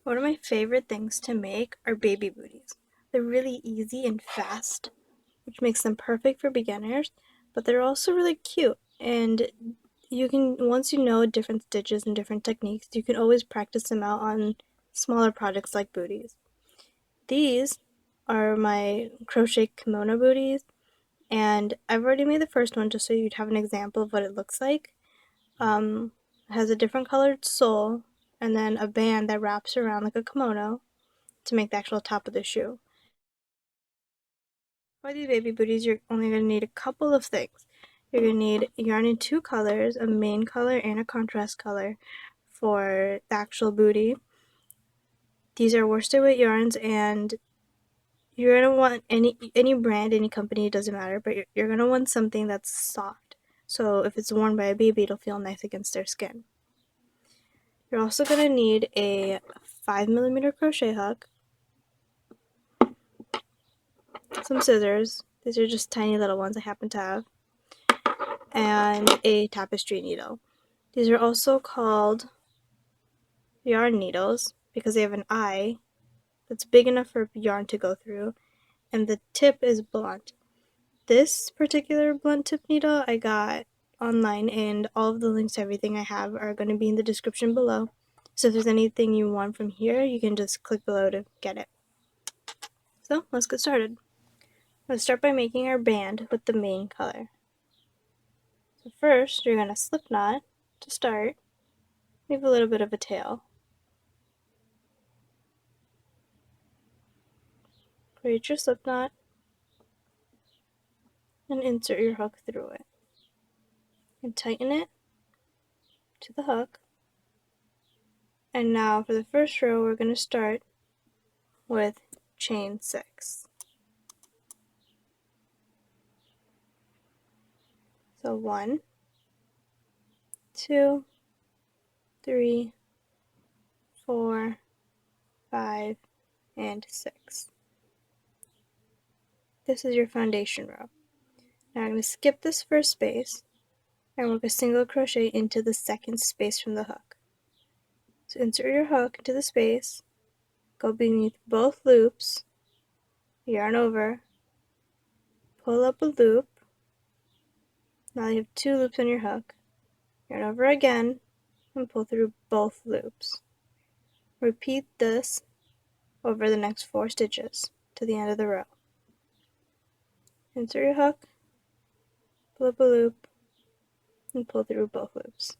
One of my favorite things to make are baby booties. They're really easy and fast, which makes them perfect for beginners, but they're also really cute. And you can, once you know different stitches and different techniques, you can always practice them out on smaller projects like booties. These are my crochet kimono booties, and I've already made the first one just so you'd have an example of what it looks like. It has a different colored sole and then a band that wraps around like a kimono to make the actual top of the shoe. For these baby booties, you're only going to need a couple of things. You're going to need yarn in two colors, a main color and a contrast color for the actual booty. These are worsted weight yarns, and you're going to want any brand, any company, it doesn't matter, but you're going to want something that's soft. So if it's worn by a baby, it'll feel nice against their skin. You're also going to need a 5mm crochet hook, some scissors, these are just tiny little ones I happen to have, and a tapestry needle. These are also called yarn needles because they have an eye that's big enough for yarn to go through, and the tip is blunt. This particular blunt tip needle I got online, and all of the links to everything I have are going to be in the description below. So if there's anything you want from here, you can just click below to get it. So let's get started. Let's start by making our band with the main color. So first, you're going to slip knot to start. Leave a little bit of a tail. Create your slip knot and insert your hook through it. And tighten it to the hook. And now for the first row, we're going to start with chain 6. So 1, 2, 3, 4, 5, and 6. This is your foundation row. Now I'm going to skip this first space and work a single crochet into the second space from the hook. So insert your hook into the space, go beneath both loops, yarn over, pull up a loop. Now you have 2 loops on your hook. Yarn over again and pull through both loops. Repeat this over the next 4 stitches to the end of the row. Insert your hook, pull up a loop, and pull through both loops.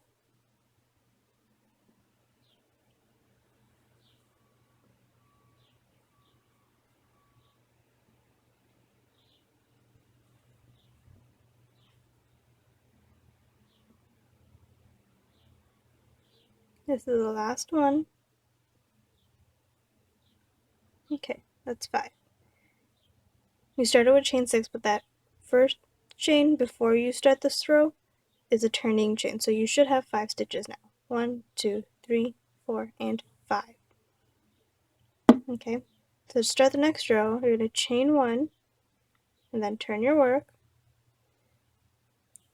This is the last one. Okay, that's 5. You started with chain 6, but that first chain before you start this row is a turning chain, so you should have 5 stitches now. 1, 2, 3, 4, and 5. Okay, so to start the next row, you're going to chain 1, and then turn your work,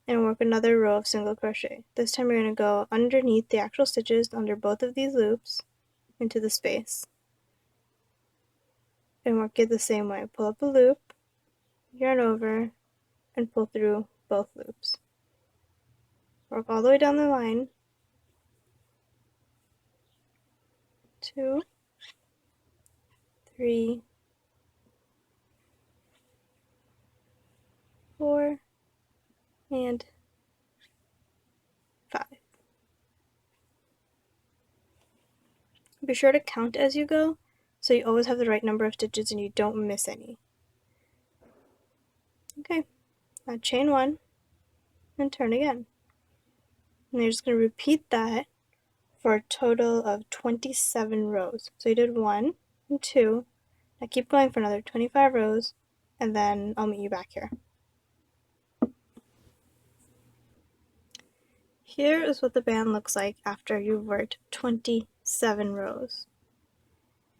and work another row of single crochet. This time you're going to go underneath the actual stitches under both of these loops into the space, and work it the same way. Pull up a loop, yarn over, and pull through both loops. Work all the way down the line. 2, 3, 4, and 5. Be sure to count as you go, so you always have the right number of stitches and you don't miss any. Okay, now chain 1 and turn again. And you're just going to repeat that for a total of 27 rows. So you did 1 and 2. Now keep going for another 25 rows, and then I'll meet you back here. Here is what the band looks like after you've worked 27 rows.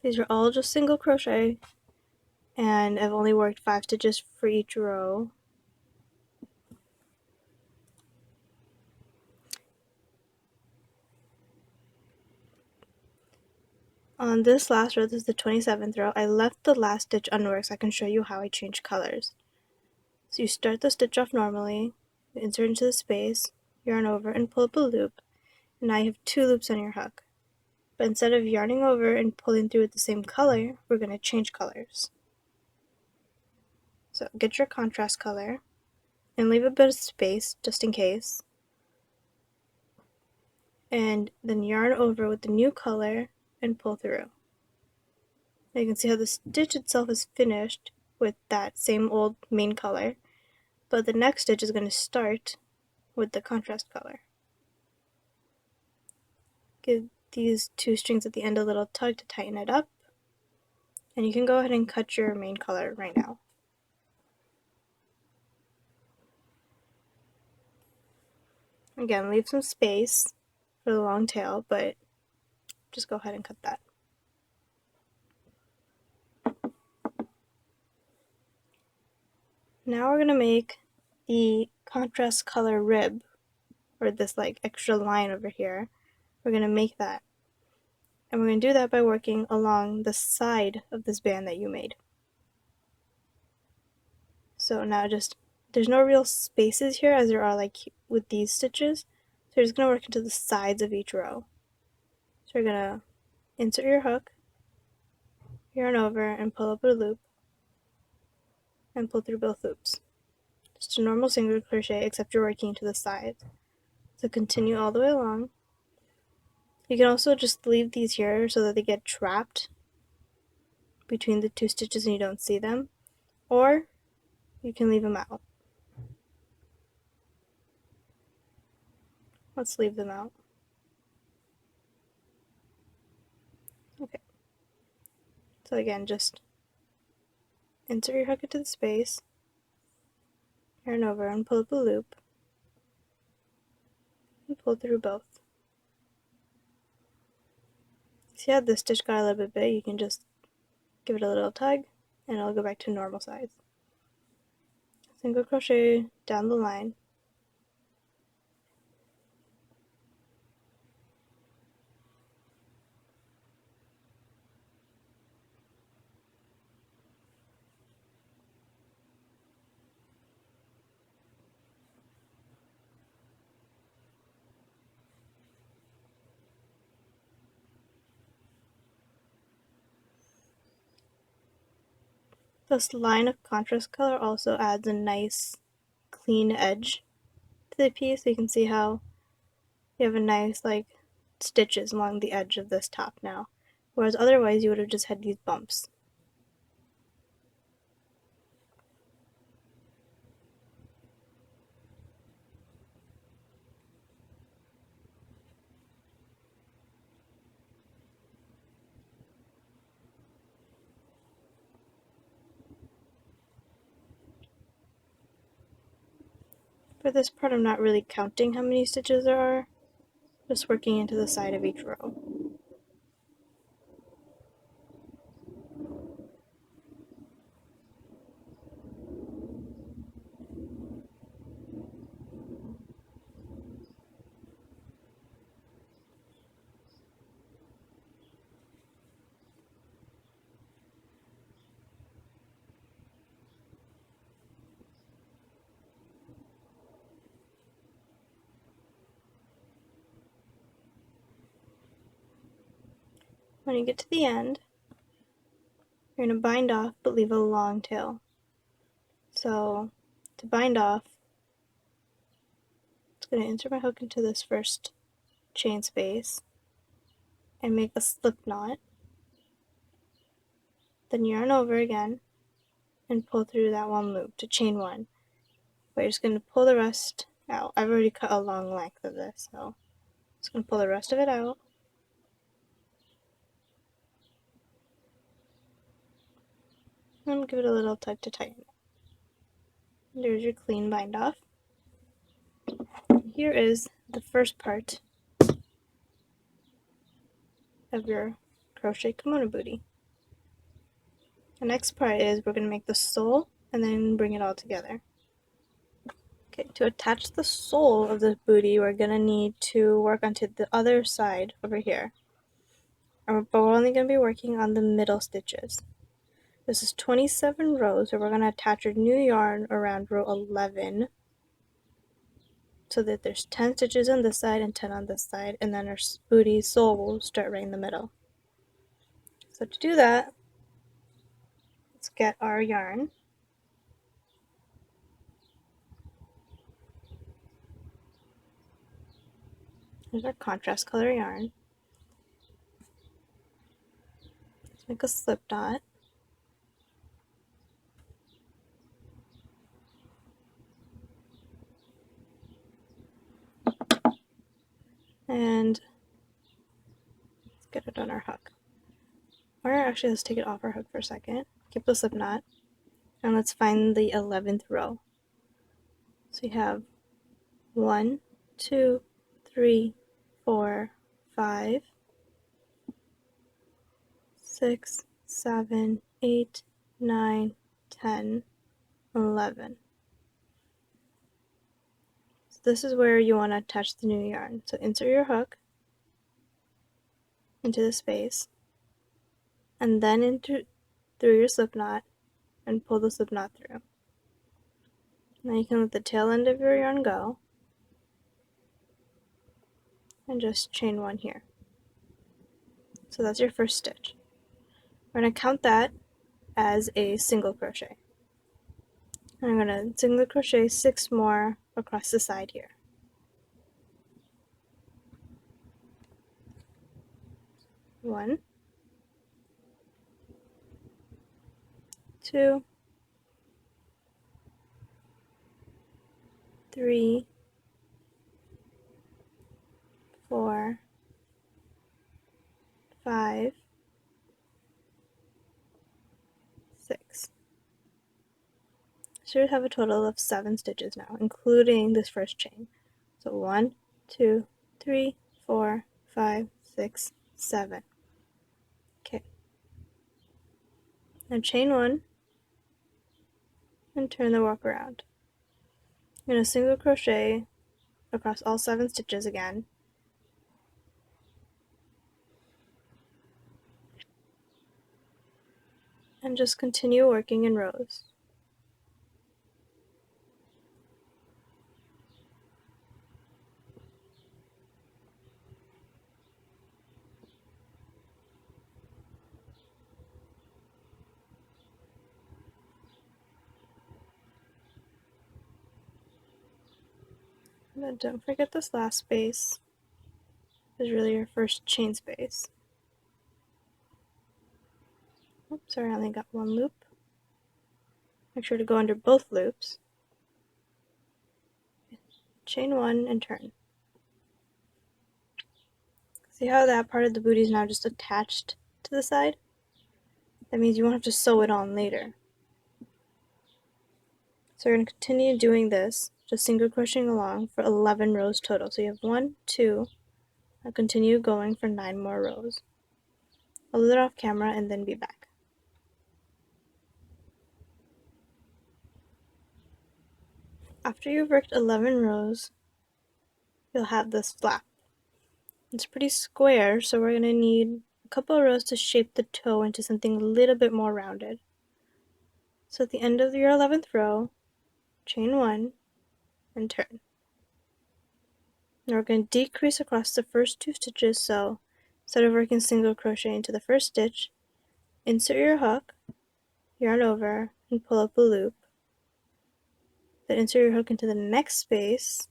These are all just single crochet, and I've only worked 5 stitches for each row. On this last row, this is the 27th row, I left the last stitch unworked so I can show you how I change colors. So you start the stitch off normally, insert into the space, yarn over, and pull up a loop. And now you have 2 loops on your hook. But instead of yarning over and pulling through with the same color, we're going to change colors. So get your contrast color and leave a bit of space just in case. And then yarn over with the new color and pull through. Now you can see how the stitch itself is finished with that same old main color, but the next stitch is going to start with the contrast color. Give these 2 strings at the end a little tug to tighten it up, and you can go ahead and cut your main color right now. Again, leave some space for the long tail, but just go ahead and cut that. Now we're going to make the contrast color rib, or this like extra line over here. We're going to make that. And we're going to do that by working along the side of this band that you made. So now there's no real spaces here as there are like with these stitches. So you're just going to work into the sides of each row. So you're going to insert your hook, yarn over, and pull up a loop, and pull through both loops. Just a normal single crochet except you're working to the sides. So continue all the way along. You can also just leave these here so that they get trapped between the 2 stitches and you don't see them, or you can leave them out. Let's leave them out. Okay. So again, just insert your hook into the space, yarn over, and pull up a loop, and pull through both. See how this stitch got a little bit big? You can just give it a little tug, and it'll go back to normal size. Single crochet down the line. This line of contrast color also adds a nice clean edge to the piece, so you can see how you have a nice like stitches along the edge of this top now, whereas otherwise you would have just had these bumps. For this part I'm not really counting how many stitches there are, just working into the side of each row. When you get to the end, you're going to bind off but leave a long tail. So to bind off, I'm going to insert my hook into this first chain space and make a slip knot, then yarn over again and pull through that 1 loop to chain 1. But you're just going to pull the rest out. I've already cut a long length of this, so I'm just going to pull the rest of it out. And give it a little tug to tighten it. There's your clean bind off. Here is the first part of your crochet kimono booty. The next part is we're going to make the sole and then bring it all together. Okay, to attach the sole of the booty, we're going to need to work onto the other side over here. but we're only going to be working on the middle stitches. This is 27 rows, so we're going to attach our new yarn around row 11 so that there's 10 stitches on this side and 10 on this side, and then our booty sole will start right in the middle. So to do that, let's get our yarn. Here's our contrast color yarn. Let's make a slip knot. And let's get it on our hook. Or actually, let's take it off our hook for a second. Keep the slip knot. And let's find the 11th row. So we have 1, 2, 3, 4, 5, 6, 7, 8, 9, 10, 11. So this is where you want to attach the new yarn. So insert your hook into the space, and then through your slip knot, and pull the slip knot through. Now you can let the tail end of your yarn go, and just chain one here. So that's your first stitch. We're going to count that as a single crochet. And I'm going to single crochet 6 more across the side here. 1, 2, 3, 4, 5, 6. So we have a total of 7 stitches now, including this first chain. So 1, 2, 3, 4, 5, 6, 7. Okay. Now chain 1 and turn the warp around. I'm going to single crochet across all 7 stitches again. And just continue working in rows. But don't forget this last space is really your first chain space. Oops, sorry, I only got one loop. Make sure to go under both loops. Chain 1 and turn. See how that part of the booty is now just attached to the side? That means you won't have to sew it on later. So we're going to continue doing this, just single crocheting along for 11 rows total. So you have 1, 2, and continue going for 9 more rows. I'll do it off camera and then be back. After you've worked 11 rows, you'll have this flap. It's pretty square, so we're going to need a couple of rows to shape the toe into something a little bit more rounded. So at the end of your 11th row, chain 1 and turn. Now we're going to decrease across the first 2 stitches, so instead of working single crochet into the first stitch, insert your hook, yarn over, and pull up a loop. Then insert your hook into the next space,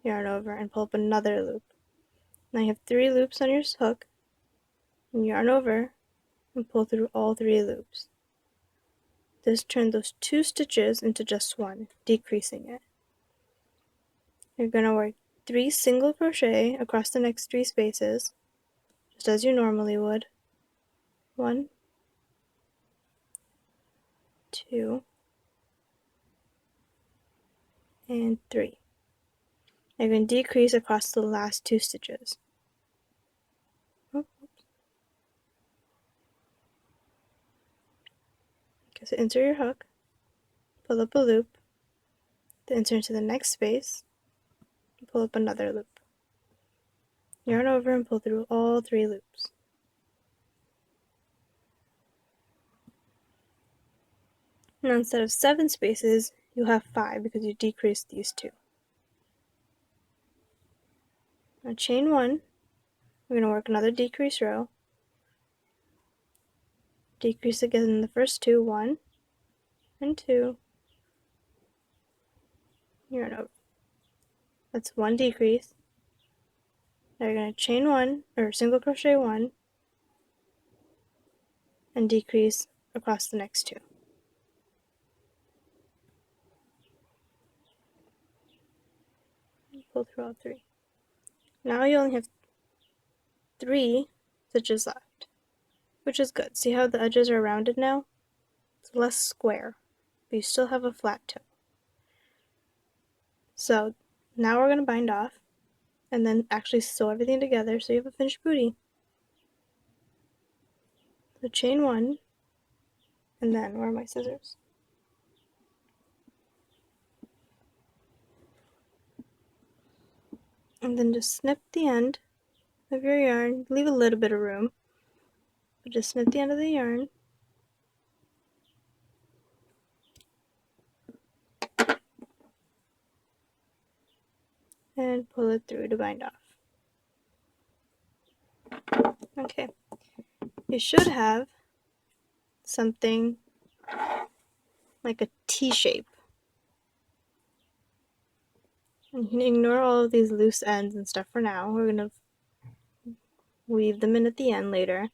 yarn over, and pull up another loop. Now you have 3 loops on your hook, and yarn over, and pull through all 3 loops. This turns those 2 stitches into just 1, decreasing it. You're going to work 3 single crochet across the next 3 spaces, just as you normally would. 1, 2, and 3. You're going to decrease across the last 2 stitches. Okay, so insert your hook, pull up a loop, then insert into the next space, and pull up another loop. Yarn over and pull through all 3 loops. Now instead of 7 spaces, you'll have 5 because you decreased these 2. Now chain 1, we're going to work another decrease row, decrease again in the first 2, 1 and 2, yarn over. That's 1 decrease. Now you're going to chain 1, or single crochet 1, and decrease across the next 2. Pull through all 3. Now you only have 3 stitches left, which is good. See how the edges are rounded now? It's less square, but you still have a flat toe. So now we're going to bind off and then actually sew everything together so you have a finished bootie. So chain 1, and then where are my scissors? And then just snip the end of your yarn. Leave a little bit of room, but just snip the end of the yarn. And pull it through to bind off. Okay, you should have something like a T shape. You can ignore all of these loose ends and stuff for now. We're going to weave them in at the end later.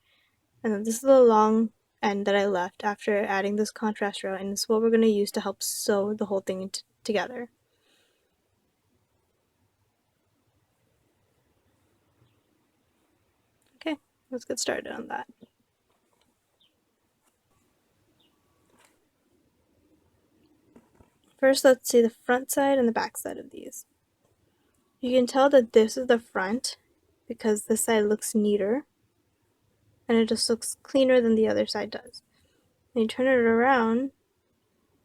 And then this is the long end that I left after adding this contrast row, and this is what we're going to use to help sew the whole thing together. Okay, let's get started on that. First, let's see the front side and the back side of these. You can tell that this is the front because this side looks neater and it just looks cleaner than the other side does. When you turn it around,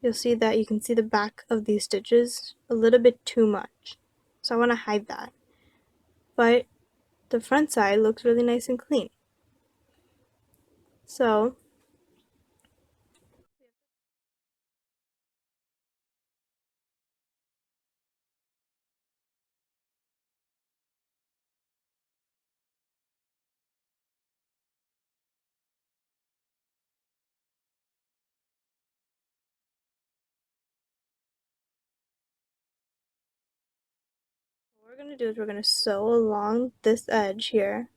you'll see that you can see the back of these stitches a little bit too much. So I want to hide that. But the front side looks really nice and clean. So what we're going to do is we're going to sew along this edge here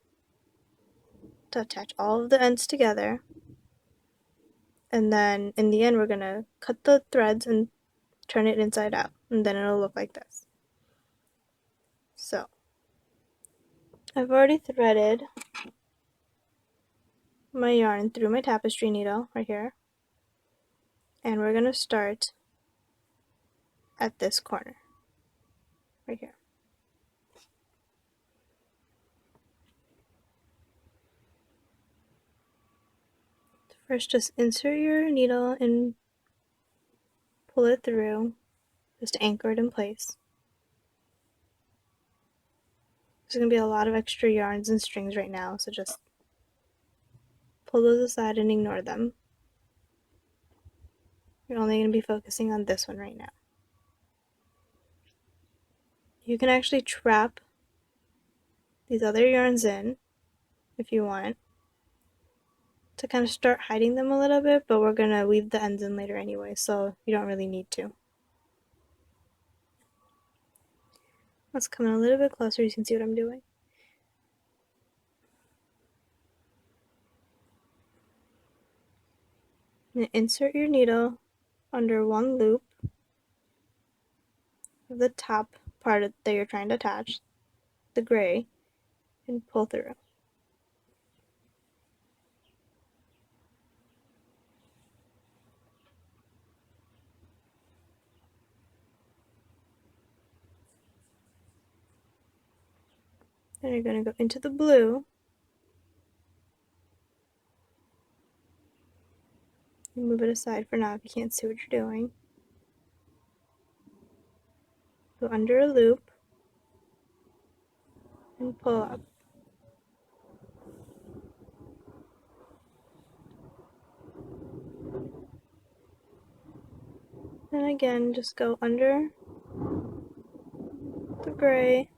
to attach all of the ends together. And then in the end, we're going to cut the threads and turn it inside out. And then it'll look like this. So I've already threaded my yarn through my tapestry needle right here. And we're going to start at this corner right here. First, just insert your needle and pull it through, just anchor it in place. There's going to be a lot of extra yarns and strings right now, so just pull those aside and ignore them. You're only going to be focusing on this one right now. You can actually trap these other yarns in if you want to kind of start hiding them a little bit, but we're going to weave the ends in later anyway, so you don't really need to. Let's come in a little bit closer so you can see what I'm doing. And insert your needle under one loop of the top part that you're trying to attach, the gray, and pull through. Then you're going to go into the blue and move it aside for now if you can't see what you're doing. Go under a loop and pull up. And again, just go under the gray.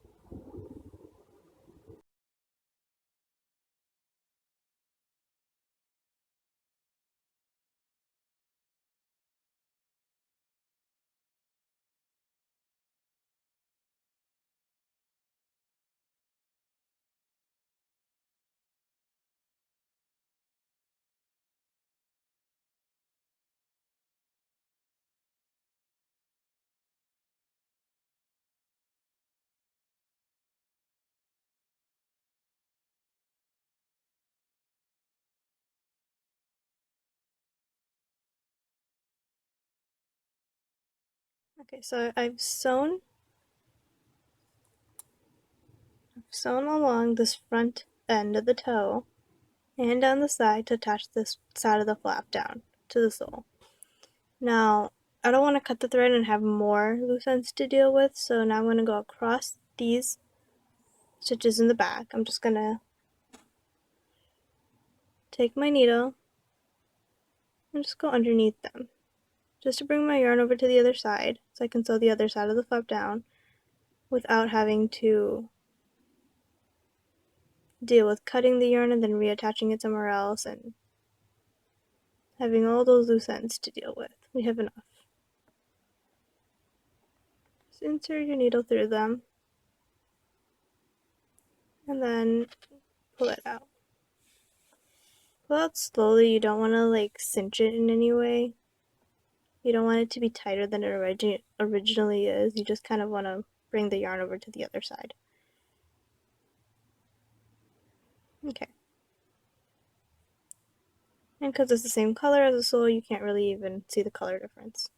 Okay, so I've sewn along this front end of the toe and down the side to attach this side of the flap down to the sole. Now, I don't want to cut the thread and have more loose ends to deal with, so now I'm going to go across these stitches in the back. I'm just going to take my needle and just go underneath them, just to bring my yarn over to the other side so I can sew the other side of the flap down without having to deal with cutting the yarn and then reattaching it somewhere else and having all those loose ends to deal with. We have enough. Just insert your needle through them and then pull it out. Pull out slowly. You don't want to like cinch it in any way. You don't want it to be tighter than it originally is. You just kind of want to bring the yarn over to the other side. Okay. And because it's the same color as the sole, you can't really even see the color difference.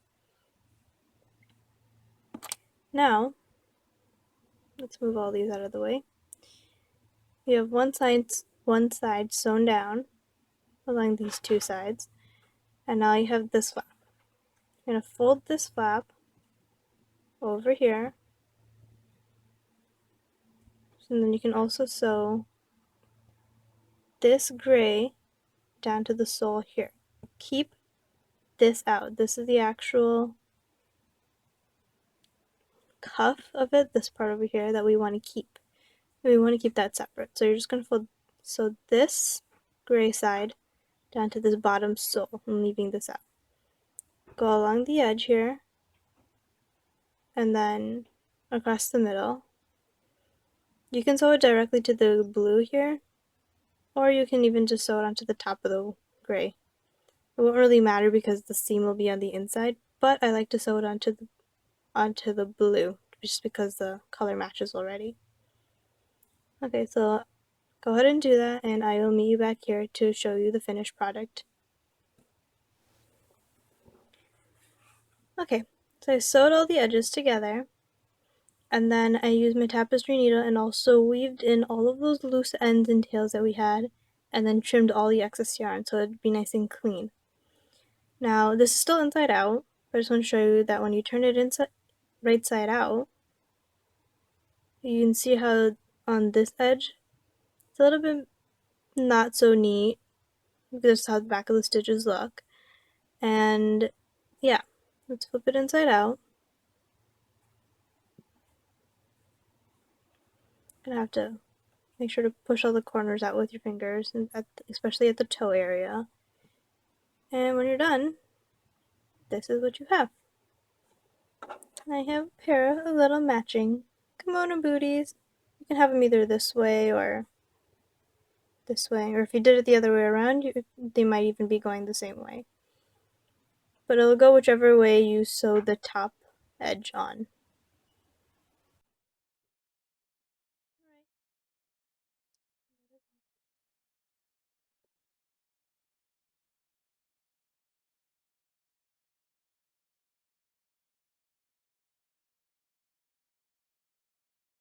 Now, let's move all these out of the way. You have one side sewn down along these two sides, and now you have this flap. You're going to fold this flap over here, and then you can also sew this gray down to the sole here. Keep this out. This is the actual cuff of it, this part over here that we want to keep. We want to keep that separate. So you're just going to fold this gray side down to this bottom sole and leaving this out. Go along the edge here and then across the middle. You can sew it directly to the blue here, or you can even just sew it onto the top of the gray. It won't really matter because the seam will be on the inside, but I like to sew it onto the blue just because the color matches already. Okay, so go ahead and do that, and I will meet you back here to show you the finished product. Okay, so I sewed all the edges together, and then I used my tapestry needle and also weaved in all of those loose ends and tails that we had, and then trimmed all the excess yarn so it'd be nice and clean. Now, this is still inside out, but I just want to show you that when you turn it right side out, you can see how on this edge, it's a little bit not so neat. This is how the back of the stitches look. And yeah, let's flip it inside out. Gonna have to make sure to push all the corners out with your fingers, and especially at the toe area. And when you're done, this is what you have. I have a pair of little matching kimono booties. You can have them either this way or this way, or if you did it the other way around, they might even be going the same way. But it'll go whichever way you sew the top edge on.